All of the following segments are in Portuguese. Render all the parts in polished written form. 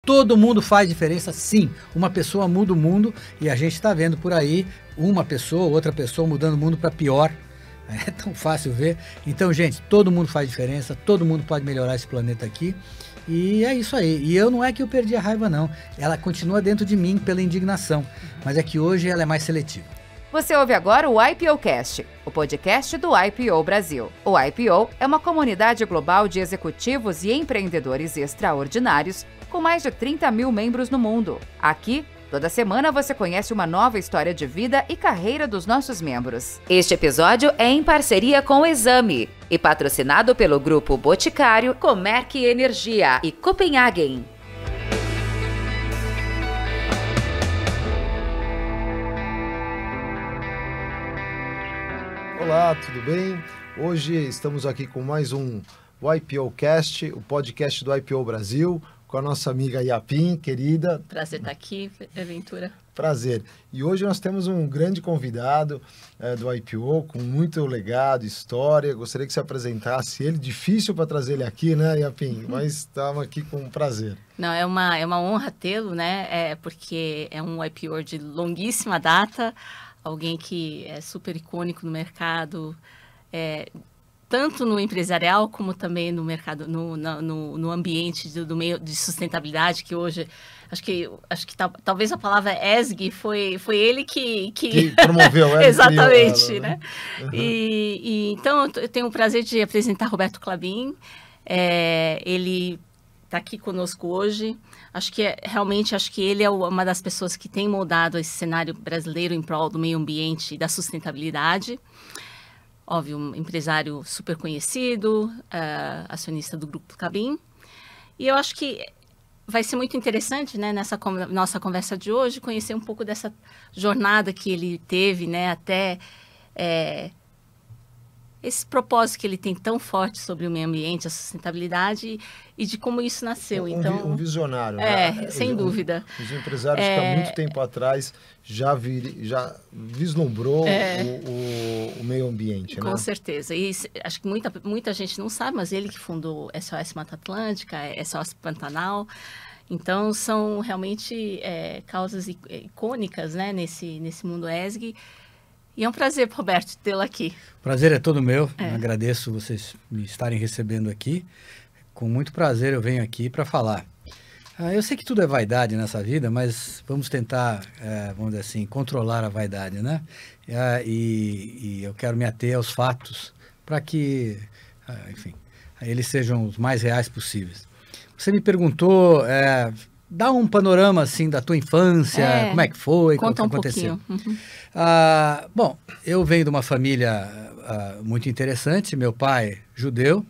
todo mundo faz diferença, sim. Uma pessoa muda o mundo e a gente está vendo por aí uma pessoa, outra pessoa mudando o mundo para pior. É tão fácil ver. Então, gente, todo mundo faz diferença, todo mundo pode melhorar esse planeta aqui. E é isso aí. E eu não é que eu perdi a raiva, não. Ela continua dentro de mim pela indignação. Mas é que hoje ela é mais seletiva. Você ouve agora o IPOcast, o podcast do IPO Brasil. O IPO é uma comunidade global de executivos e empreendedores extraordinários com mais de 30 mil membros no mundo. Aqui, toda semana você conhece uma nova história de vida e carreira dos nossos membros. Este episódio é em parceria com o Exame e patrocinado pelo Grupo Boticário, Comerc Energia e Copenhagen. Olá, tudo bem? Hoje estamos aqui com mais um IPOcast, o podcast do IPO Brasil, com a nossa amiga Yapim, querida. Prazer estar aqui, Ventura. Prazer. E hoje nós temos um grande convidado do IPO, com muito legado, história. Gostaria que você apresentasse ele. Difícil para trazer ele aqui, né, Yapim? Mas estamos aqui com prazer. Não, é uma honra tê-lo, né? Porque é um IPO de longuíssima data, alguém que é super icônico no mercado, tanto no empresarial como também no mercado, no ambiente do meio de sustentabilidade, que hoje, acho que talvez a palavra ESG foi ele que promoveu ela. Exatamente, ela, né? Uhum. Então, eu tenho o prazer de apresentar Roberto Klabin. Ele está aqui conosco hoje. Acho que ele é uma das pessoas que tem moldado esse cenário brasileiro em prol do meio ambiente e da sustentabilidade. Óbvio, um empresário super conhecido, acionista do Grupo Klabin. E eu acho que vai ser muito interessante, né, nessa nossa conversa de hoje, conhecer um pouco dessa jornada que ele teve, né, até esse propósito que ele tem tão forte sobre o meio ambiente, a sustentabilidade e de como isso nasceu. Um visionário. Né? Sem dúvida. Os empresários que há muito tempo atrás já vislumbrou o meio ambiente. Com né? certeza. E acho que muita gente não sabe, mas ele que fundou SOS Mata Atlântica, SOS Pantanal. Então, são realmente causas icônicas, né, nesse mundo ESG. E é um prazer, Roberto, tê-lo aqui. Prazer é todo meu. Agradeço vocês me estarem recebendo aqui. Com muito prazer eu venho aqui para falar. Eu sei que tudo é vaidade nessa vida, mas vamos tentar, vamos dizer assim, controlar a vaidade, né? E eu quero me ater aos fatos para que, enfim, eles sejam os mais reais possíveis. Você me perguntou... Dá um panorama, assim, da tua infância, como é que foi, o que aconteceu. Pouquinho. Bom, eu venho de uma família muito interessante, meu pai judeu,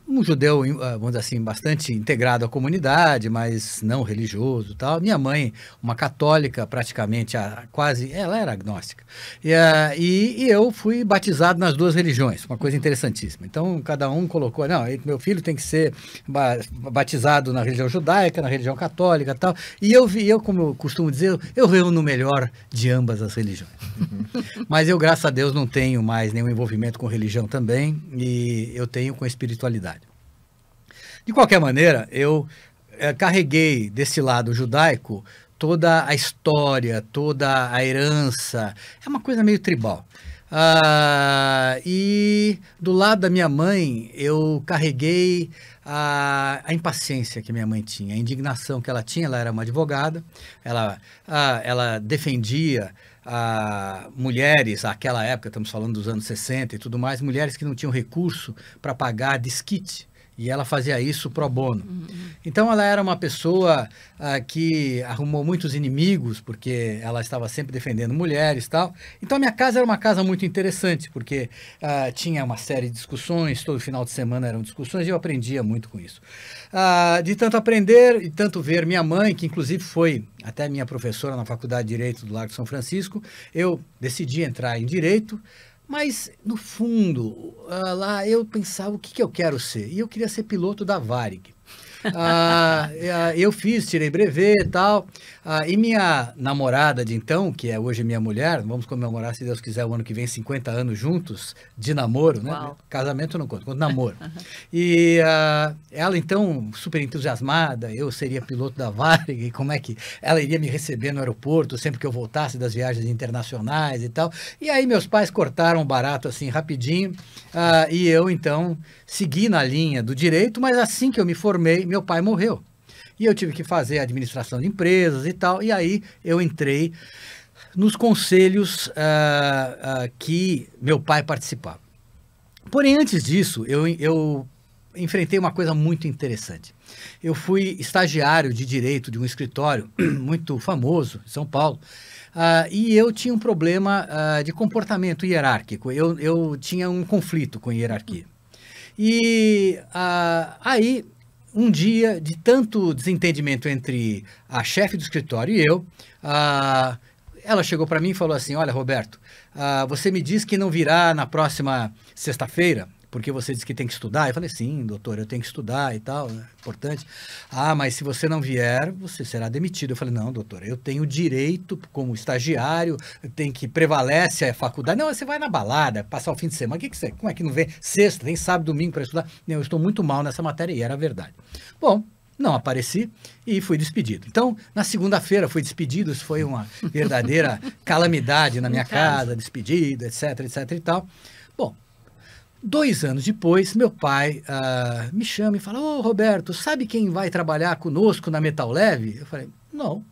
um judeu, vamos dizer assim, bastante integrado à comunidade, mas não religioso e tal. Minha mãe, uma católica, praticamente ela era agnóstica. E eu fui batizado nas duas religiões, uma coisa interessantíssima. Então, cada um colocou, não, meu filho tem que ser batizado na religião judaica, na religião católica e tal. E eu, como eu costumo dizer, eu reúno o melhor de ambas as religiões. Mas eu, graças a Deus, não tenho mais nenhum envolvimento com religião também, e eu tenho com espiritualidade. De qualquer maneira, eu carreguei desse lado judaico toda a história, toda a herança. É uma coisa meio tribal. E do lado da minha mãe, eu carreguei a impaciência que minha mãe tinha, a indignação que ela tinha. Ela era uma advogada, ela defendia mulheres, naquela época, estamos falando dos anos 60 e tudo mais, mulheres que não tinham recurso para pagar desquite. E ela fazia isso pro bono. Então, ela era uma pessoa que arrumou muitos inimigos, porque ela estava sempre defendendo mulheres e tal. Então, a minha casa era uma casa muito interessante, porque tinha uma série de discussões, todo final de semana eram discussões, e eu aprendia muito com isso. De tanto aprender e tanto ver minha mãe, que inclusive foi até minha professora na Faculdade de Direito do Largo de São Francisco, eu decidi entrar em Direito. Mas, no fundo, lá eu pensava o que eu quero ser. E eu queria ser piloto da Varig. Eu tirei brevet e tal, e minha namorada de então, que é hoje minha mulher, vamos comemorar, se Deus quiser, o ano que vem, 50 anos juntos de namoro, né? Uau. Casamento eu não conto namoro. E ela então, super entusiasmada, eu seria piloto da Varig, como é que ela iria me receber no aeroporto sempre que eu voltasse das viagens internacionais e tal. E aí meus pais cortaram o barato assim rapidinho, e eu então segui na linha do direito, mas assim que eu me formei, meu pai morreu. E eu tive que fazer administração de empresas e tal, e aí eu entrei nos conselhos que meu pai participava. Porém, antes disso, eu enfrentei uma coisa muito interessante. Eu fui estagiário de direito de um escritório muito famoso em São Paulo, e eu tinha um problema de comportamento hierárquico. Eu tinha um conflito com hierarquia. E aí, um dia, de tanto desentendimento entre a chefe do escritório e eu, ela chegou para mim e falou assim: olha, Roberto, você me diz que não virá na próxima sexta-feira, porque você disse que tem que estudar. Eu falei: sim, doutor, eu tenho que estudar e tal, é importante. Mas se você não vier, você será demitido. Eu falei: não, doutor, eu tenho direito como estagiário, tem que prevalece a faculdade. Não, você vai na balada, passar o fim de semana. Como é que não vem sexta, tem sábado, domingo para estudar? Não, eu estou muito mal nessa matéria, e era verdade. Bom, não apareci e fui despedido. Então, na segunda-feira fui despedido, isso foi uma verdadeira calamidade na minha casa, despedido, etc, etc e tal. Bom, 2 anos depois, meu pai me chama e fala: ô, Roberto, sabe quem vai trabalhar conosco na Metal Leve? Eu falei: não,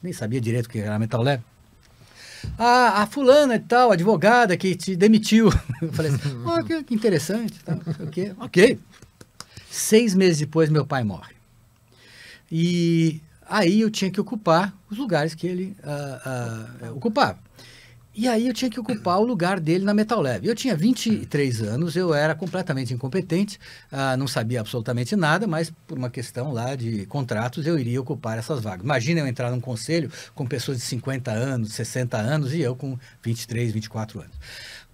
nem sabia direito o que era a Metal Leve. A fulana e tal, advogada que te demitiu. Eu falei assim: que interessante. Tá, ok. 6 meses depois, meu pai morre. E aí eu tinha que ocupar os lugares que ele ocupava. E aí eu tinha que ocupar o lugar dele na Metal Leve. Eu tinha 23 anos, eu era completamente incompetente, não sabia absolutamente nada, mas por uma questão lá de contratos eu iria ocupar essas vagas. Imagina eu entrar num conselho com pessoas de 50 anos, 60 anos e eu com 23, 24 anos.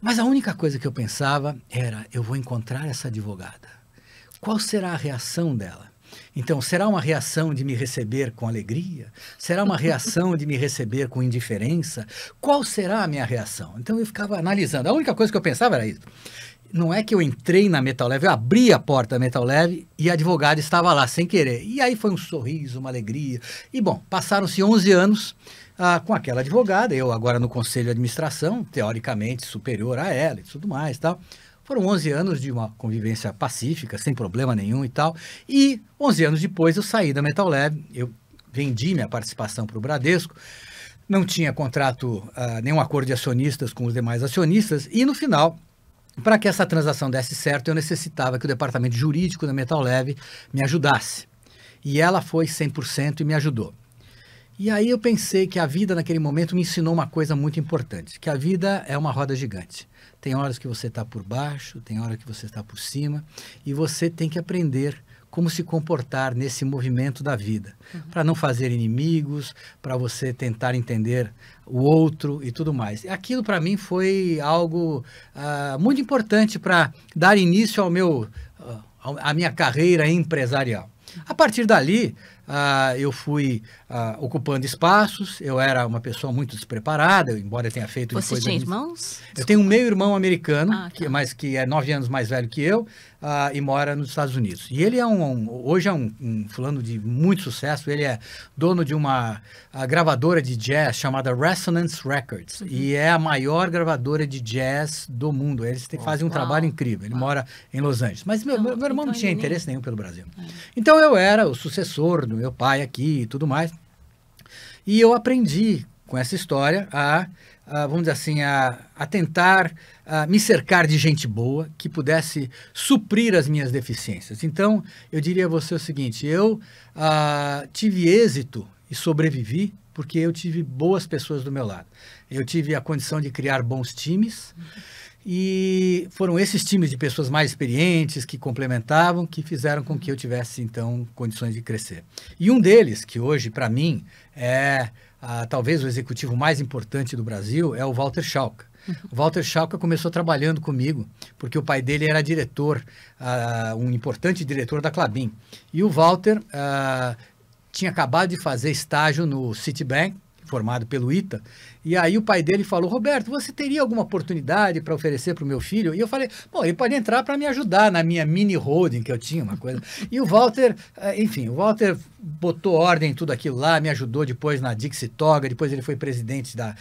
Mas a única coisa que eu pensava era: eu vou encontrar essa advogada. Qual será a reação dela? Então, será uma reação de me receber com alegria? Será uma reação de me receber com indiferença? Qual será a minha reação? Então, eu ficava analisando. A única coisa que eu pensava era isso. Não é que eu entrei na Metal Leve, eu abri a porta da Metal Leve e a advogada estava lá, sem querer. E aí foi um sorriso, uma alegria. E, bom, passaram-se 11 anos com aquela advogada, eu agora no conselho de administração, teoricamente superior a ela e tudo mais, tal. Foram 11 anos de uma convivência pacífica, sem problema nenhum e tal. E 11 anos depois eu saí da Metal Leve, eu vendi minha participação para o Bradesco, não tinha contrato, nenhum acordo de acionistas com os demais acionistas, e no final, para que essa transação desse certo, eu necessitava que o departamento jurídico da Metal Leve me ajudasse. E ela foi 100% e me ajudou. E aí eu pensei que a vida naquele momento me ensinou uma coisa muito importante, que a vida é uma roda gigante. Tem horas que você está por baixo, tem horas que você está por cima, e você tem que aprender como se comportar nesse movimento da vida, para não fazer inimigos, para você tentar entender o outro e tudo mais. Aquilo para mim foi algo muito importante para dar início à minha carreira empresarial. A partir dali, eu fui ocupando espaços, eu era uma pessoa muito despreparada, embora eu tenha feito... Você tinha irmãos? Eu tenho um meio-irmão americano, que é 9 anos mais velho que eu, e mora nos Estados Unidos. E ele hoje é um fulano de muito sucesso, ele é dono de uma gravadora de jazz chamada Resonance Records, e é a maior gravadora de jazz do mundo. Eles fazem um trabalho incrível, ele mora em Los Angeles. Mas meu irmão não tinha interesse nenhum pelo Brasil. Então eu era o sucessor do meu pai aqui e tudo mais. E eu aprendi com essa história vamos dizer assim, a tentar me cercar de gente boa que pudesse suprir as minhas deficiências. Então, eu diria a você o seguinte: eu tive êxito e sobrevivi porque eu tive boas pessoas do meu lado. Eu tive a condição de criar bons times, e foram esses times de pessoas mais experientes, que complementavam, que fizeram com que eu tivesse, então, condições de crescer. E um deles, que hoje, para mim, é talvez o executivo mais importante do Brasil, é o Walter Schalka. O Walter Schalka começou trabalhando comigo, porque o pai dele era diretor, um importante diretor da Klabin. E o Walter tinha acabado de fazer estágio no Citibank, formado pelo ITA, e aí o pai dele falou, Roberto, você teria alguma oportunidade para oferecer para o meu filho? E eu falei, bom, ele pode entrar para me ajudar na minha mini holding, que eu tinha, uma coisa. E o Walter, enfim, o Walter botou ordem em tudo aquilo lá, me ajudou depois na Dixie Toga, depois ele foi presidente da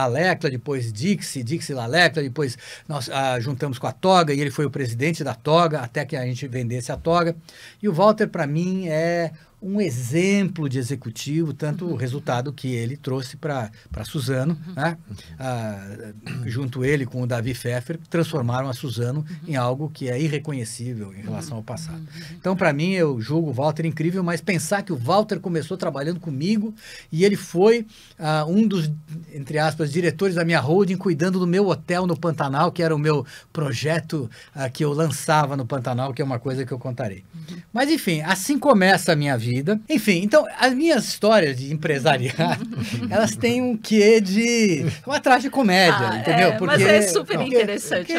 Lecla, depois Dixie La Lecla, depois nós juntamos com a Toga e ele foi o presidente da Toga, até que a gente vendesse a Toga. E o Walter, para mim, é um exemplo de executivo, tanto o resultado que ele trouxe para Suzano, né? Junto ele com o Davi Pfeffer, transformaram a Suzano em algo que é irreconhecível em relação ao passado. Então, para mim, eu julgo o Walter incrível, mas pensar que o Walter começou trabalhando comigo e ele foi um dos, entre aspas, diretores da minha holding, cuidando do meu hotel no Pantanal, que era o meu projeto que eu lançava no Pantanal, que é uma coisa que eu contarei. Mas, enfim, assim começa a minha vida. Enfim, então, as minhas histórias de empresariado, elas têm um quê de uma tragicomédia, entendeu? Porque, mas é super interessante.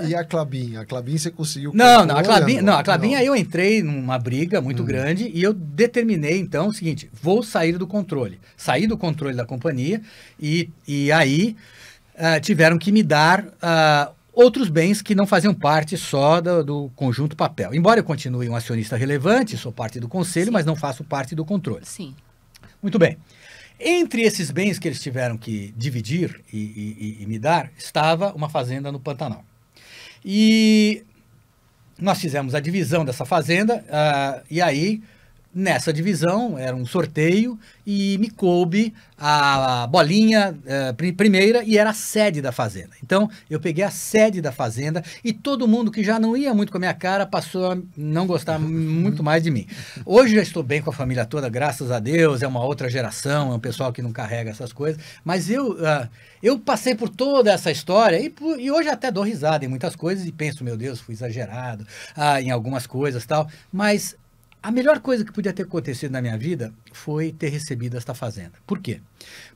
E a Klabin? A Klabin você conseguiu... A Klabin aí eu entrei numa briga muito grande e eu determinei, então, o seguinte, vou sair do controle. Saí do controle da companhia e aí tiveram que me dar... outros bens que não faziam parte só do conjunto papel. Embora eu continue um acionista relevante, sou parte do conselho, sim, mas não faço parte do controle. Sim. Muito bem. Entre esses bens que eles tiveram que dividir e me dar, estava uma fazenda no Pantanal. E nós fizemos a divisão dessa fazenda, e aí... Nessa divisão, era um sorteio e me coube a bolinha primeira e era a sede da fazenda. Então, eu peguei a sede da fazenda e todo mundo que já não ia muito com a minha cara passou a não gostar muito mais de mim. Hoje já estou bem com a família toda, graças a Deus, é uma outra geração, é um pessoal que não carrega essas coisas, mas eu passei por toda essa história e hoje até dou risada em muitas coisas e penso, meu Deus, fui exagerado em algumas coisas e tal, mas... A melhor coisa que podia ter acontecido na minha vida foi ter recebido esta fazenda. Por quê?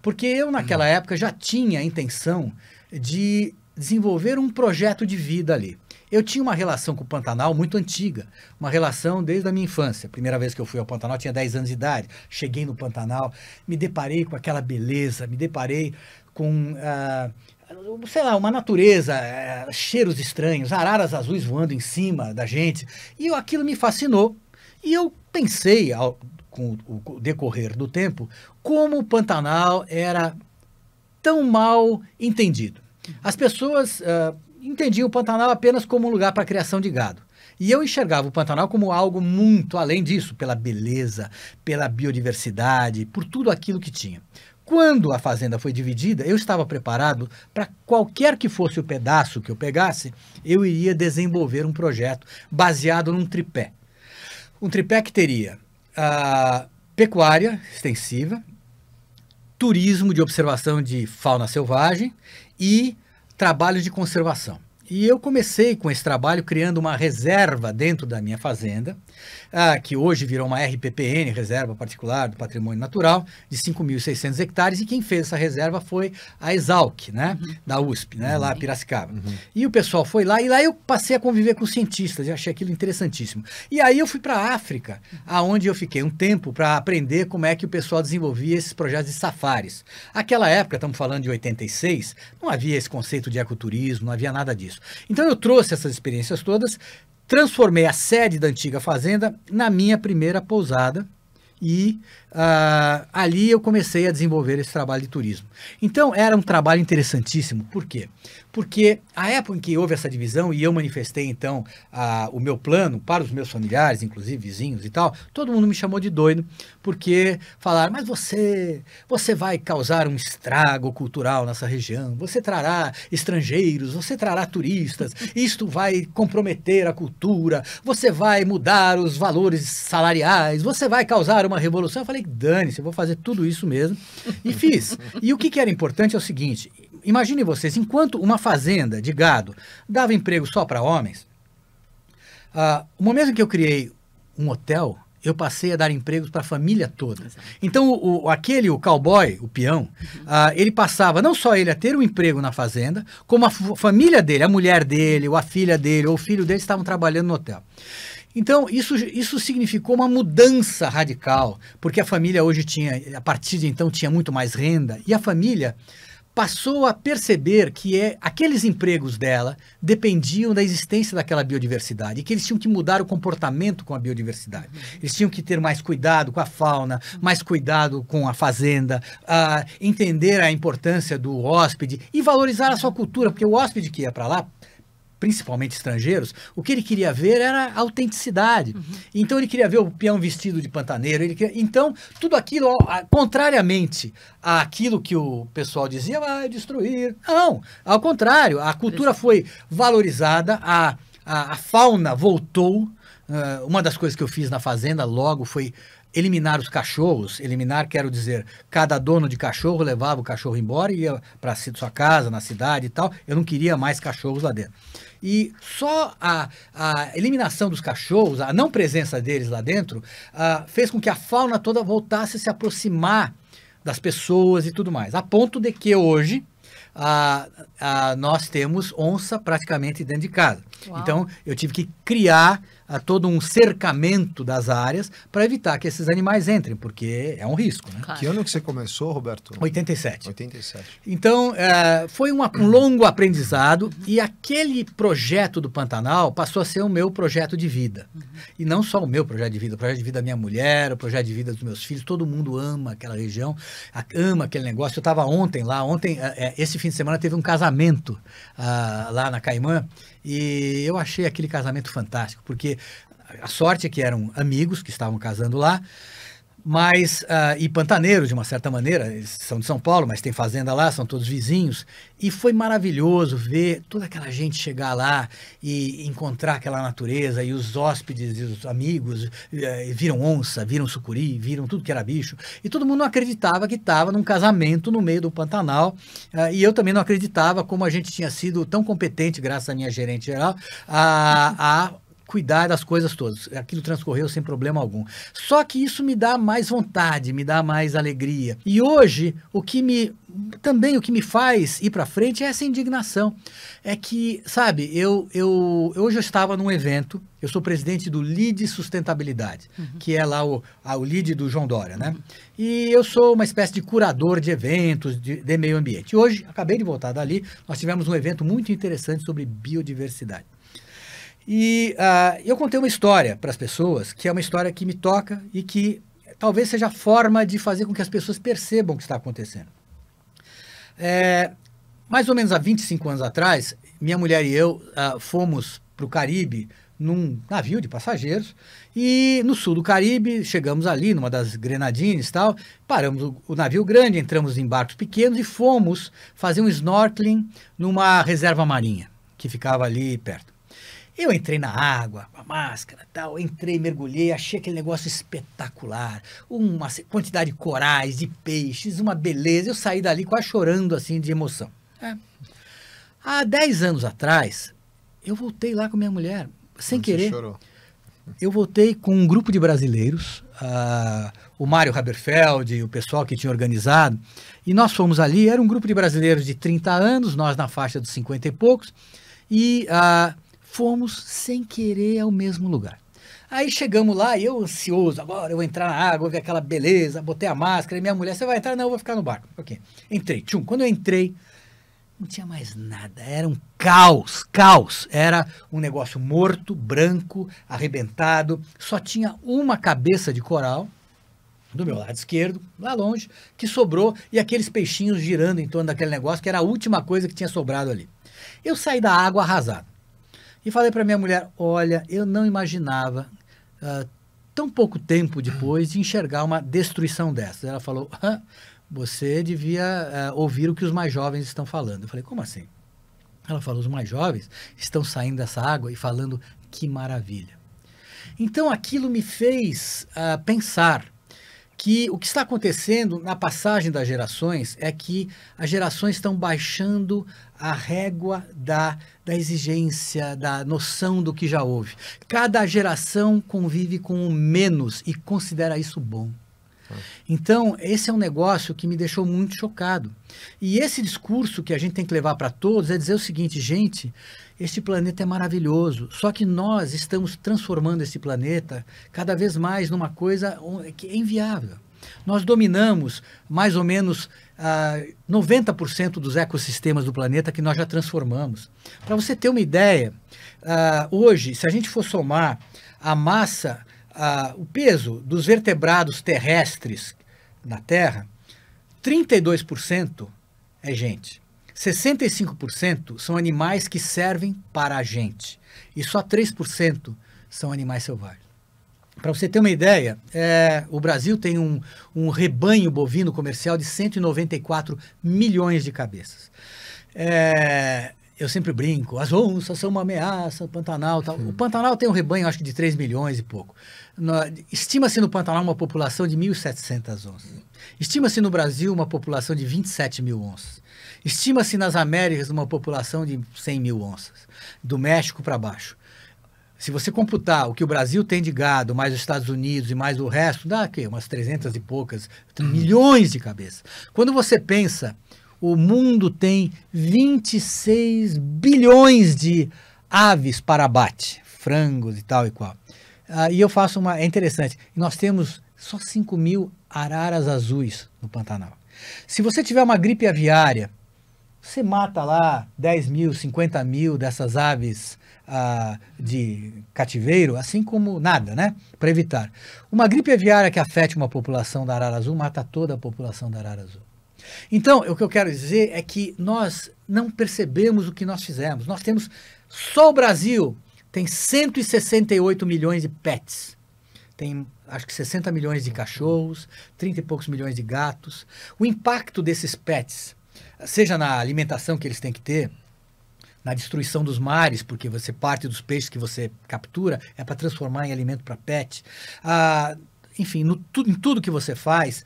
Porque eu, naquela época, já tinha a intenção de desenvolver um projeto de vida ali. Eu tinha uma relação com o Pantanal muito antiga, uma relação desde a minha infância. A primeira vez que eu fui ao Pantanal, tinha 10 anos de idade. Cheguei no Pantanal, me deparei com aquela beleza, me deparei com... sei lá, uma natureza, cheiros estranhos, araras azuis voando em cima da gente. E aquilo me fascinou. E eu pensei, com o decorrer do tempo, como o Pantanal era tão mal entendido. As pessoas entendiam o Pantanal apenas como um lugar para a criação de gado. E eu enxergava o Pantanal como algo muito além disso, pela beleza, pela biodiversidade, por tudo aquilo que tinha. Quando a fazenda foi dividida, eu estava preparado para qualquer que fosse o pedaço que eu pegasse, eu iria desenvolver um projeto baseado num tripé. Um tripé que teria pecuária extensiva, turismo de observação de fauna selvagem e trabalho de conservação. E eu comecei com esse trabalho criando uma reserva dentro da minha fazenda, que hoje virou uma RPPN, Reserva Particular do Patrimônio Natural, de 5.600 hectares, e quem fez essa reserva foi a Exalc, né, da USP, né, lá em Piracicaba. E o pessoal foi lá, e lá eu passei a conviver com cientistas, eu achei aquilo interessantíssimo. E aí eu fui para a África, aonde eu fiquei um tempo para aprender como é que o pessoal desenvolvia esses projetos de safaris. Aquela época, estamos falando de 86, não havia esse conceito de ecoturismo, não havia nada disso. Então eu trouxe essas experiências todas, transformei a sede da antiga fazenda na minha primeira pousada e ali eu comecei a desenvolver esse trabalho de turismo. Então era um trabalho interessantíssimo. Por quê? Porque a época em que houve essa divisão e eu manifestei então o meu plano para os meus familiares, inclusive vizinhos e tal, todo mundo me chamou de doido, porque falaram, mas você vai causar um estrago cultural nessa região, você trará estrangeiros, você trará turistas, isto vai comprometer a cultura, você vai mudar os valores salariais, você vai causar uma revolução. Eu falei, dane-se, eu vou fazer tudo isso mesmo. E fiz. E o que era importante é o seguinte, imaginem vocês, enquanto uma fazenda de gado dava emprego só para homens, o momento em que eu criei um hotel, eu passei a dar empregos para a família toda. Então, o cowboy, o peão, ele passava, não só ele a ter um emprego na fazenda, como a família dele, a mulher dele, ou a filha dele, ou o filho dele estavam trabalhando no hotel. Então, isso significou uma mudança radical, porque a família hoje a partir de então, tinha muito mais renda, e a família passou a perceber que aqueles empregos dela dependiam da existência daquela biodiversidade e que eles tinham que mudar o comportamento com a biodiversidade. Eles tinham que ter mais cuidado com a fauna, mais cuidado com a fazenda, entender a importância do hóspede e valorizar a sua cultura, porque o hóspede que ia para lá, principalmente estrangeiros, o que ele queria ver era a autenticidade. Então ele queria ver o peão vestido de pantaneiro. Então, tudo aquilo, contrariamente àquilo que o pessoal dizia, vai destruir. Não, ao contrário, a cultura foi valorizada, a fauna voltou. Uma das coisas que eu fiz na fazenda logo foi eliminar os cachorros. Eliminar, quero dizer, cada dono de cachorro levava o cachorro embora e ia para sua casa, na cidade e tal. Eu não queria mais cachorros lá dentro. E só a eliminação dos cachorros, a não presença deles lá dentro, fez com que a fauna toda voltasse a se aproximar das pessoas e tudo mais. A ponto de que hoje nós temos onça praticamente dentro de casa. Uau. Então, eu tive que criar todo um cercamento das áreas para evitar que esses animais entrem, porque é um risco, né? Claro. Que ano que você começou, Roberto? 87. 87. Então, foi um longo aprendizado e aquele projeto do Pantanal passou a ser o meu projeto de vida. E não só o meu projeto de vida, o projeto de vida da minha mulher, o projeto de vida dos meus filhos, todo mundo ama aquela região, ama aquele negócio. Eu estava ontem, esse fim de semana teve um casamento lá na Caimã, e eu achei aquele casamento fantástico, porque a sorte é que eram amigos que estavam casando lá, mas, e pantaneiros de uma certa maneira, eles são de São Paulo, mas tem fazenda lá, são todos vizinhos, e foi maravilhoso ver toda aquela gente chegar lá e encontrar aquela natureza, e os hóspedes e os amigos viram onça, viram sucuri, viram tudo que era bicho, e todo mundo não acreditava que estava num casamento no meio do Pantanal, e eu também não acreditava como a gente tinha sido tão competente, graças à minha gerente geral, a cuidar das coisas todas. Aquilo transcorreu sem problema algum. Só que isso me dá mais vontade, me dá mais alegria. E hoje, o que me faz ir para frente é essa indignação. É que, sabe, hoje eu estava num evento, eu sou presidente do LEAD Sustentabilidade, que é lá o LEAD do João Dória, né? E eu sou uma espécie de curador de eventos de meio ambiente. E hoje, acabei de voltar dali, nós tivemos um evento muito interessante sobre biodiversidade. E eu contei uma história para as pessoas, que é uma história que me toca e que talvez seja a forma de fazer com que as pessoas percebam o que está acontecendo. Mais ou menos há 25 anos atrás, minha mulher e eu fomos para o Caribe num navio de passageiros e no sul do Caribe, chegamos ali numa das Grenadines e tal, paramos o navio grande, entramos em barcos pequenos e fomos fazer um snorkeling numa reserva marinha que ficava ali perto. Eu entrei na água, com a máscara e tal, entrei, mergulhei, achei aquele negócio espetacular, uma quantidade de corais, de peixes, uma beleza, eu saí dali quase chorando assim de emoção. Há 10 anos atrás, eu voltei lá com minha mulher, sem querer. Você chorou? Eu voltei com um grupo de brasileiros, o Mário Haberfeld e o pessoal que tinha organizado, e nós fomos ali, era um grupo de brasileiros de 30 anos, nós na faixa dos 50 e poucos, e fomos sem querer ao mesmo lugar. Aí chegamos lá, e eu ansioso, agora eu vou entrar na água, vou ver aquela beleza, botei a máscara, e minha mulher, você vai entrar? Não, eu vou ficar no barco. Ok. Entrei, quando eu entrei, não tinha mais nada, era um caos, era um negócio morto, branco, arrebentado, só tinha uma cabeça de coral, do meu lado esquerdo, lá longe, que sobrou, e aqueles peixinhos girando em torno daquele negócio, que era a última coisa que tinha sobrado ali. Eu saí da água arrasado. E falei para minha mulher, olha, eu não imaginava, tão pouco tempo depois, de enxergar uma destruição dessa. Ela falou, você devia ouvir o que os mais jovens estão falando. Eu falei, como assim? Ela falou, os mais jovens estão saindo dessa água e falando, que maravilha. Então aquilo me fez pensar que o que está acontecendo na passagem das gerações é que as gerações estão baixando a régua da exigência, da noção do que já houve. Cada geração convive com o menos e considera isso bom. Então, esse é um negócio que me deixou muito chocado. E esse discurso que a gente tem que levar para todos é dizer o seguinte, gente, este planeta é maravilhoso, só que nós estamos transformando esse planeta cada vez mais numa coisa que é inviável. Nós dominamos mais ou menos 90% dos ecossistemas do planeta que nós já transformamos. Para você ter uma ideia, hoje, se a gente for somar a massa, o peso dos vertebrados terrestres na Terra, 32% é gente. 65% são animais que servem para a gente. E só 3% são animais selvagens. Para você ter uma ideia, o Brasil tem um rebanho bovino comercial de 194 milhões de cabeças. Eu sempre brinco, as onças são uma ameaça, o Pantanal tal. O Pantanal tem um rebanho, acho que de 3 milhões e pouco. Estima-se no Pantanal uma população de 1.700 onças. Estima-se no Brasil uma população de 27 mil onças. Estima-se nas Américas uma população de 100 mil onças, do México para baixo. Se você computar o que o Brasil tem de gado, mais os Estados Unidos e mais o resto, dá aqui, umas 300 e poucas, milhões de cabeças. Quando você pensa, o mundo tem 26 bilhões de aves para abate, frangos e tal e qual. E eu faço é interessante, nós temos só 5 mil araras azuis no Pantanal. Se você tiver uma gripe aviária, você mata lá 10 mil, 50 mil dessas aves de cativeiro, assim como nada, né? Para evitar. Uma gripe aviária que afete uma população da arara azul, mata toda a população da arara azul. Então, o que eu quero dizer é que nós não percebemos o que nós fizemos. Nós temos, só o Brasil tem 168 milhões de pets. Tem, acho que 60 milhões de cachorros, 30 e poucos milhões de gatos. O impacto desses pets, seja na alimentação que eles têm que ter, na destruição dos mares, porque você parte dos peixes que você captura, é para transformar em alimento para pet. Enfim, em tudo que você faz,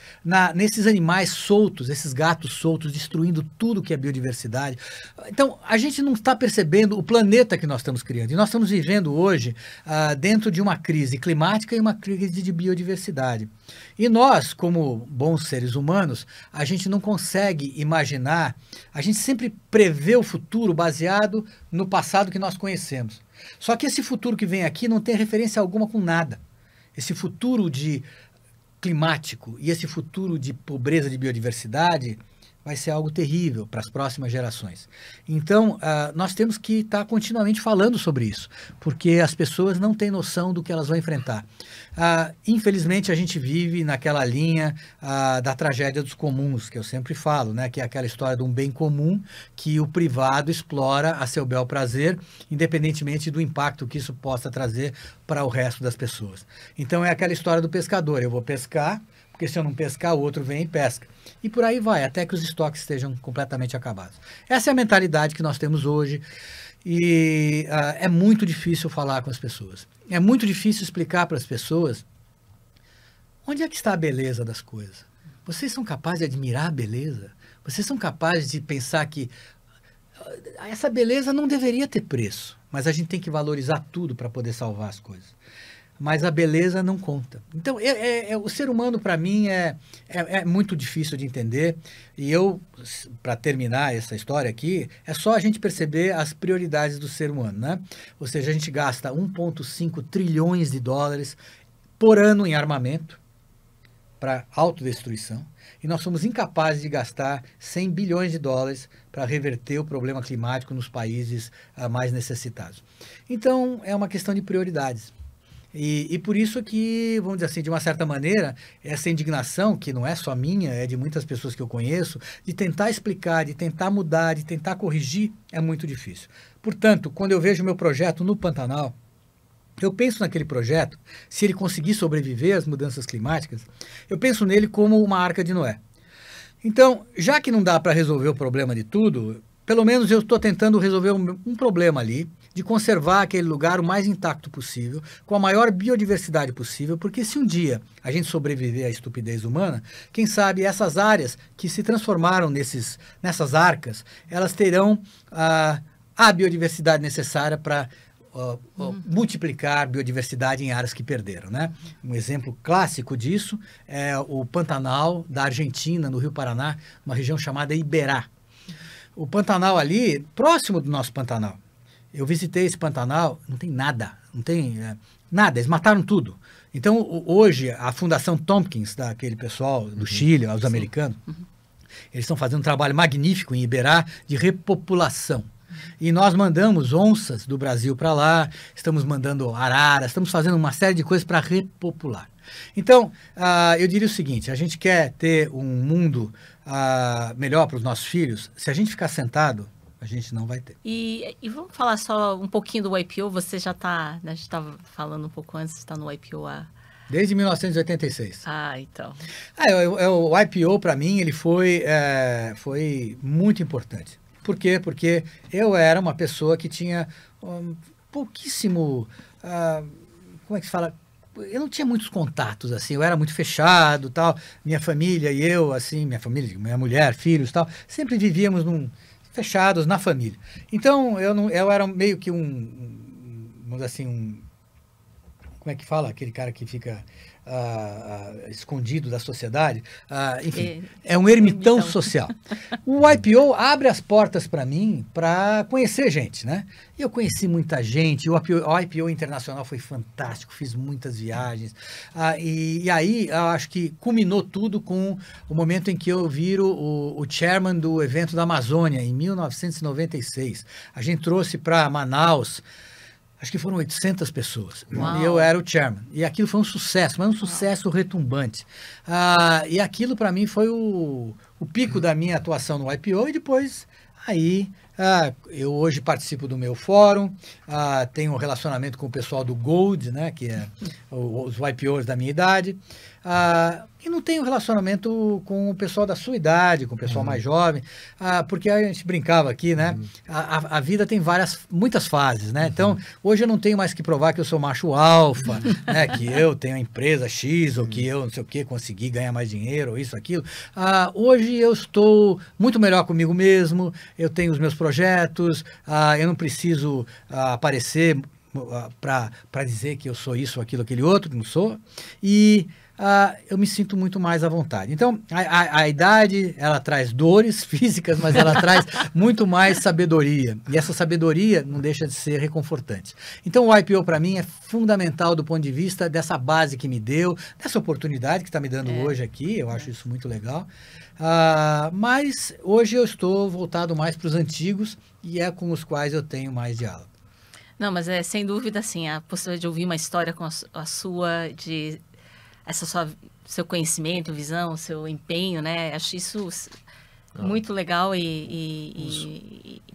nesses animais soltos, esses gatos soltos, destruindo tudo que é biodiversidade. Então, a gente não está percebendo o planeta que nós estamos criando. E nós estamos vivendo hoje dentro de uma crise climática e uma crise de biodiversidade. E nós, como bons seres humanos, a gente não consegue imaginar, a gente sempre prevê o futuro baseado no passado que nós conhecemos. Só que esse futuro que vem aqui não tem referência alguma com nada. Esse futuro climático e esse futuro de pobreza de biodiversidade vai ser algo terrível para as próximas gerações. Então, nós temos que estar continuamente falando sobre isso, porque as pessoas não têm noção do que elas vão enfrentar. Infelizmente, a gente vive naquela linha da tragédia dos comuns, que eu sempre falo, né? Que é aquela história de um bem comum que o privado explora a seu bel prazer, independentemente do impacto que isso possa trazer para o resto das pessoas. Então, é aquela história do pescador. Eu vou pescar, porque se eu não pescar, o outro vem e pesca. E por aí vai, até que os estoques estejam completamente acabados. Essa é a mentalidade que nós temos hoje e é muito difícil falar com as pessoas. É muito difícil explicar para as pessoas onde é que está a beleza das coisas. Vocês são capazes de admirar a beleza? Vocês são capazes de pensar que essa beleza não deveria ter preço, mas a gente tem que valorizar tudo para poder salvar as coisas. Mas a beleza não conta. Então, o ser humano, para mim, é muito difícil de entender. E para terminar essa história aqui, é só a gente perceber as prioridades do ser humano, né? Ou seja, a gente gasta 1,5 trilhões de dólares por ano em armamento para autodestruição. E nós somos incapazes de gastar 100 bilhões de dólares para reverter o problema climático nos países mais necessitados. Então, é uma questão de prioridades. E por isso que, vamos dizer assim, de uma certa maneira, essa indignação, que não é só minha, é de muitas pessoas que eu conheço, de tentar explicar, de tentar mudar, de tentar corrigir, é muito difícil. Portanto, quando eu vejo o meu projeto no Pantanal, eu penso naquele projeto, se ele conseguir sobreviver às mudanças climáticas, eu penso nele como uma arca de Noé. Então, já que não dá para resolver o problema de tudo, pelo menos eu estou tentando resolver um problema ali, de conservar aquele lugar o mais intacto possível, com a maior biodiversidade possível, porque se um dia a gente sobreviver à estupidez humana, quem sabe essas áreas que se transformaram nessas arcas, elas terão a biodiversidade necessária para multiplicar biodiversidade em áreas que perderam, né? Um exemplo clássico disso é o Pantanal da Argentina, no Rio Paraná, uma região chamada Iberá. O Pantanal ali, próximo do nosso Pantanal. Eu visitei esse Pantanal, não tem nada, não tem nada, eles mataram tudo. Então, hoje, a Fundação Tompkins, daquele pessoal do Chile, os americanos, eles estão fazendo um trabalho magnífico em Iberá de repopulação. E nós mandamos onças do Brasil para lá, estamos mandando araras, estamos fazendo uma série de coisas para repopular. Então, eu diria o seguinte, a gente quer ter um mundo melhor para os nossos filhos, se a gente ficar sentado, a gente não vai ter. E vamos falar só um pouquinho do YPO, você já está, a gente estava falando um pouco antes, está no YPO Desde 1986. Então. O YPO, para mim, ele foi muito importante. Por quê? Porque eu era uma pessoa que tinha pouquíssimo... como é que se fala? Eu não tinha muitos contatos, assim. Eu era muito fechado, tal. Minha família e eu, assim, minha mulher, filhos, tal, sempre vivíamos fechados na família. Então, eu era meio que vamos dizer assim, como é que fala? Aquele cara que fica escondido da sociedade. Enfim, é um ermitão social. O YPO abre as portas para mim para conhecer gente, né? E eu conheci muita gente. O YPO internacional foi fantástico, fiz muitas viagens. E aí, eu acho que culminou tudo com o momento em que eu viro o chairman do evento da Amazônia, em 1996. A gente trouxe para Manaus, acho que foram 800 pessoas. Uau. E eu era o chairman. E aquilo foi um sucesso, mas um sucesso retumbante. E aquilo, para mim, foi o pico da minha atuação no YPO. E depois, aí, eu hoje participo do meu fórum, tenho um relacionamento com o pessoal do Gold, né, que é os YPOs da minha idade. E não tenho relacionamento com o pessoal da sua idade, com o pessoal mais jovem, porque a gente brincava aqui, né? A vida tem muitas fases, né? Então, hoje eu não tenho mais que provar que eu sou macho alfa, né? Que eu tenho a empresa X, ou que eu não sei o que, consegui ganhar mais dinheiro, ou isso, aquilo. Hoje eu estou muito melhor comigo mesmo, eu tenho os meus projetos, eu não preciso aparecer para dizer que eu sou isso, aquilo, aquele outro, não sou. E eu me sinto muito mais à vontade. Então, a idade, ela traz dores físicas, mas ela traz muito mais sabedoria. E essa sabedoria não deixa de ser reconfortante. Então, o YPO, para mim, é fundamental do ponto de vista dessa base que me deu, dessa oportunidade que está me dando hoje aqui. Eu acho isso muito legal. Mas, hoje eu estou voltado mais para os antigos e é com os quais eu tenho mais diálogo. Não, mas sem dúvida, assim, a possibilidade de ouvir uma história com a sua, seu conhecimento, visão, seu empenho, né? Acho isso muito legal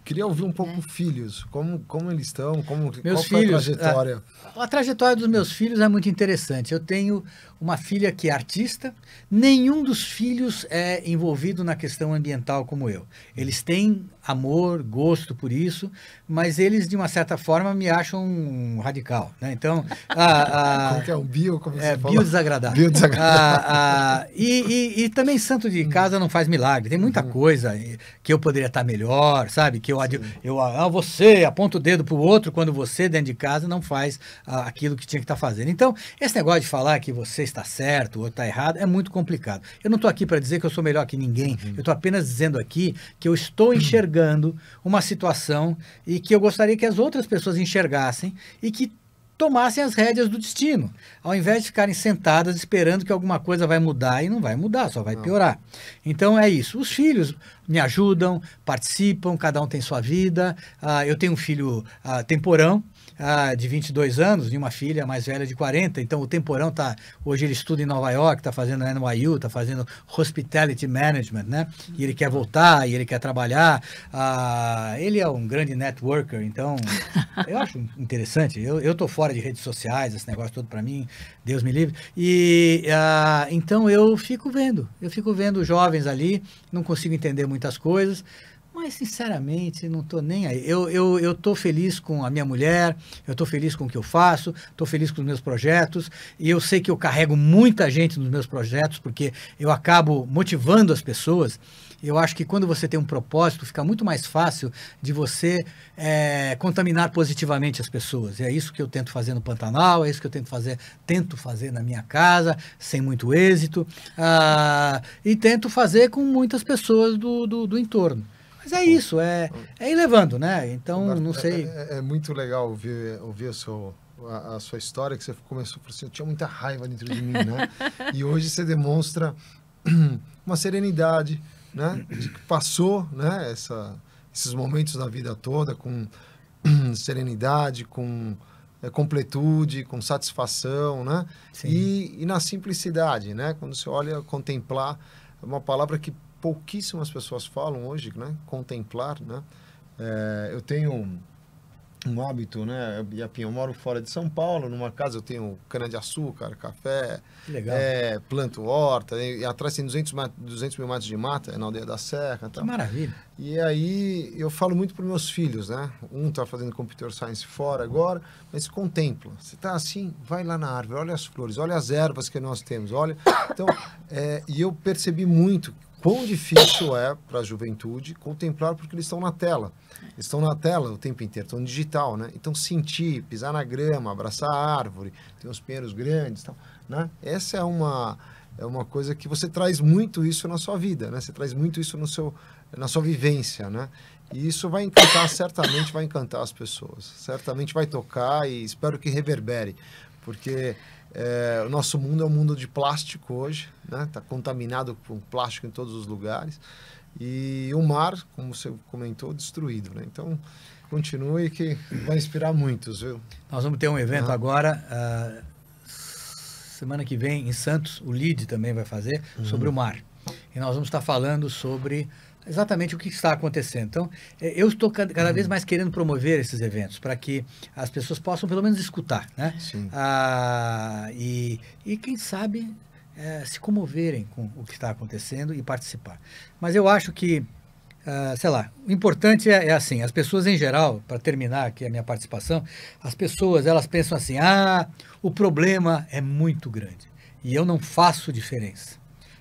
Queria ouvir um pouco filhos, como eles estão, qual meus foi filhos, a trajetória? A trajetória dos meus filhos é muito interessante. Eu tenho uma filha que é artista, nenhum dos filhos é envolvido na questão ambiental como eu. Eles têm amor, gosto por isso, mas eles, de uma certa forma, me acham um radical, né? Então, como que é o bio? Como você fala? Biodesagradável. E também santo de casa não faz milagre. Tem muita coisa que eu poderia estar melhor, sabe? Que você aponta o dedo para o outro quando você, dentro de casa, não faz aquilo que tinha que estar fazendo. Então, esse negócio de falar que você está certo ou está errado é muito complicado. Eu não estou aqui para dizer que eu sou melhor que ninguém. Eu estou apenas dizendo aqui que eu estou enxergando uma situação e que eu gostaria que as outras pessoas enxergassem e que tomassem as rédeas do destino, ao invés de ficarem sentadas esperando que alguma coisa vai mudar, e não vai mudar, só vai piorar. Então é isso. Os filhos me ajudam, participam, cada um tem sua vida. Eu tenho um filho temporão, de 22 anos, e uma filha mais velha de 40, então o temporão hoje ele estuda em Nova York, está fazendo NYU, está fazendo Hospitality Management, né? E ele quer voltar, e ele quer trabalhar. Ele é um grande networker, então eu acho interessante. Eu estou fora de redes sociais, esse negócio todo para mim, Deus me livre. E então eu fico vendo jovens ali, não consigo entender muitas coisas, Mas, sinceramente, não estou nem aí. Eu estou feliz com a minha mulher, eu estou feliz com o que eu faço, estou feliz com os meus projetos, e eu sei que eu carrego muita gente nos meus projetos, porque eu acabo motivando as pessoas. Eu acho que quando você tem um propósito, fica muito mais fácil de você contaminar positivamente as pessoas. E é isso que eu tento fazer no Pantanal, é isso que eu tento fazer na minha casa, sem muito êxito, e tento fazer com muitas pessoas do entorno. Mas é isso, é ir levando, né? Então, não sei... É muito legal ouvir a sua história, que você começou por assim, eu tinha muita raiva dentro de mim, né? E hoje você demonstra uma serenidade, né? De que passou, né? Esses momentos da vida toda com serenidade, com completude, com satisfação, né? E na simplicidade, né? Quando você olha, contemplar, é uma palavra que pouquíssimas pessoas falam hoje, né? Contemplar, né? Eu tenho um hábito, né? Eu moro fora de São Paulo, numa casa eu tenho cana-de-açúcar, café, legal. Planto horta, e atrás tem 200 mil metros de mata, na Aldeia da Serra. Que maravilha. E aí eu falo muito para meus filhos, né? Um está fazendo computer science fora agora, mas contempla. Você está assim, vai lá na árvore, olha as flores, olha as ervas que nós temos, olha. Então, e eu percebi muito quão difícil é para a juventude contemplar, porque eles estão na tela. Eles estão na tela o tempo inteiro, estão no digital, né? Então, sentir, pisar na grama, abraçar a árvore, tem uns pinheiros grandes, tal, né? Essa é uma coisa que você traz muito isso na sua vida, né? Você traz muito isso na sua vivência, né? E isso vai encantar, certamente vai encantar as pessoas. Certamente vai tocar e espero que reverbere, porque... o nosso mundo é um mundo de plástico hoje, né? Está contaminado com plástico em todos os lugares. E o mar, como você comentou, destruído, né? Então, continue que vai inspirar muitos, viu? Nós vamos ter um evento agora, semana que vem, em Santos, o LID também vai fazer, sobre o mar. E nós vamos estar falando sobre exatamente o que está acontecendo. Então, eu estou cada vez mais querendo promover esses eventos, para que as pessoas possam pelo menos escutar, né? Sim. E quem sabe se comoverem com o que está acontecendo e participar. Mas eu acho que, sei lá, o importante é assim, as pessoas em geral, para terminar aqui a minha participação, as pessoas, elas pensam assim, o problema é muito grande e eu não faço diferença.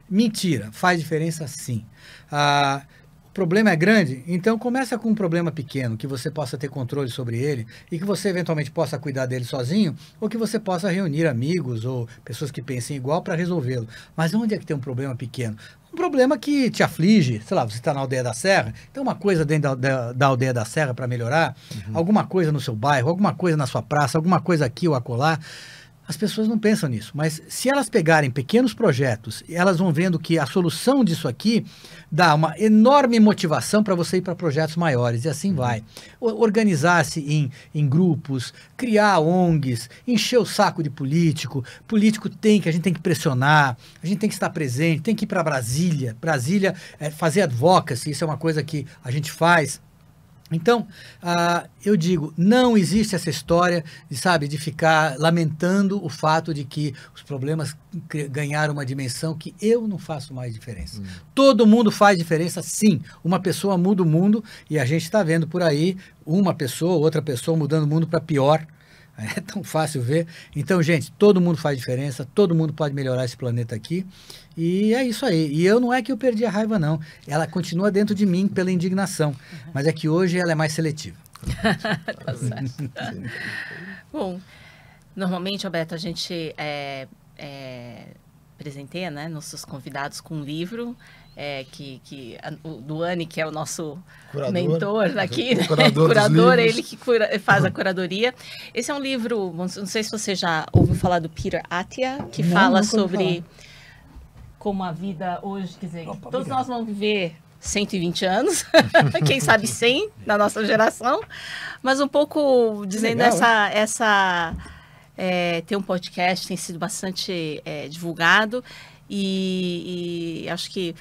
Mentira, faz diferença sim. O problema é grande, então começa com um problema pequeno, que você possa ter controle sobre ele e que você eventualmente possa cuidar dele sozinho, ou que você possa reunir amigos ou pessoas que pensem igual para resolvê-lo. Mas onde é que tem um problema pequeno? Um problema que te aflige, sei lá, você está na Aldeia da Serra, tem uma coisa dentro da Aldeia da Serra para melhorar, alguma coisa no seu bairro, alguma coisa na sua praça, alguma coisa aqui ou acolá. As pessoas não pensam nisso, mas se elas pegarem pequenos projetos, elas vão vendo que a solução disso aqui dá uma enorme motivação para você ir para projetos maiores, e assim vai. Organizar-se em grupos, criar ONGs, encher o saco de político. Político a gente tem que pressionar, a gente tem que estar presente, tem que ir para Brasília. Brasília, fazer advocacy, isso é uma coisa que a gente faz. Então, eu digo, não existe essa história de ficar lamentando o fato de que os problemas ganharam uma dimensão que eu não faço mais diferença. Todo mundo faz diferença, sim. Uma pessoa muda o mundo e a gente está vendo por aí uma pessoa, outra pessoa mudando o mundo para pior. É tão fácil ver. Então, gente, todo mundo faz diferença, todo mundo pode melhorar esse planeta aqui. E é isso aí. E não é que eu perdi a raiva, não. Ela continua dentro de mim pela indignação. Mas é que hoje ela é mais seletiva. Tá certo. Bom, normalmente, Alberto, a gente presenteia, né, nossos convidados com um livro. O Duane, que é o nosso mentor aqui, curador, ele que faz a curadoria. Esse é um livro, não sei se você já ouviu falar do Peter Attia, que fala sobre como a vida hoje, quer dizer, todos nós vamos viver 120 anos, quem sabe 100 na nossa geração, mas um pouco dizendo legal, tem um podcast, tem sido bastante divulgado, e acho que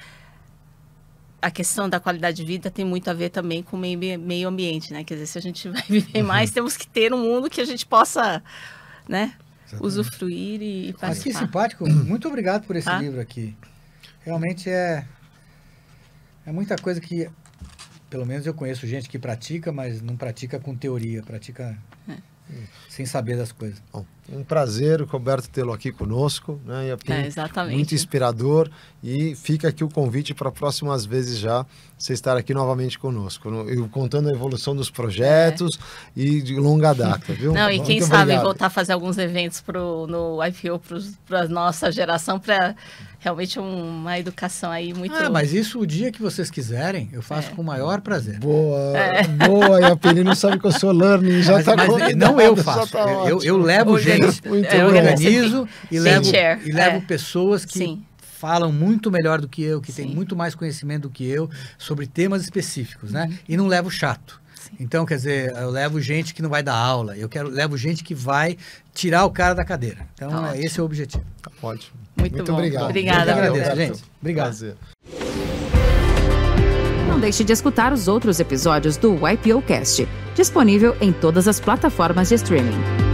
a questão da qualidade de vida tem muito a ver também com o meio ambiente, né? Quer dizer, se a gente vai viver mais, temos que ter um mundo que a gente possa, né, usufruir e participar. Mas que simpático. Muito obrigado por esse livro aqui. Realmente é muita coisa que pelo menos eu conheço gente que pratica, mas não pratica com teoria, pratica sem saber das coisas. Bom, um prazer, Roberto, tê-lo aqui conosco, né? Exatamente. Muito inspirador, e fica aqui o convite para próximas vezes já você estar aqui novamente conosco, contando a evolução dos projetos e de longa data, viu? Não, e Muito quem obrigado. sabe voltar a fazer alguns eventos no IPO para a nossa geração, para realmente uma educação aí muito... Mas isso o dia que vocês quiserem, eu faço com o maior prazer. Boa, boa, e a Pelino sabe que eu sou learning, já está mas não eu faço, eu levo gente, eu organizo e levo pessoas que falam muito melhor do que eu, que têm muito mais conhecimento do que eu sobre temas específicos, né? E não levo chato. Então, quer dizer, eu levo gente que não vai dar aula, levo gente que vai tirar o cara da cadeira. Então, esse é o objetivo. Tá ótimo. Muito bom. Obrigado. Obrigada, eu agradeço, gente. Obrigado. Prazer. Não deixe de escutar os outros episódios do YPOcast, disponível em todas as plataformas de streaming.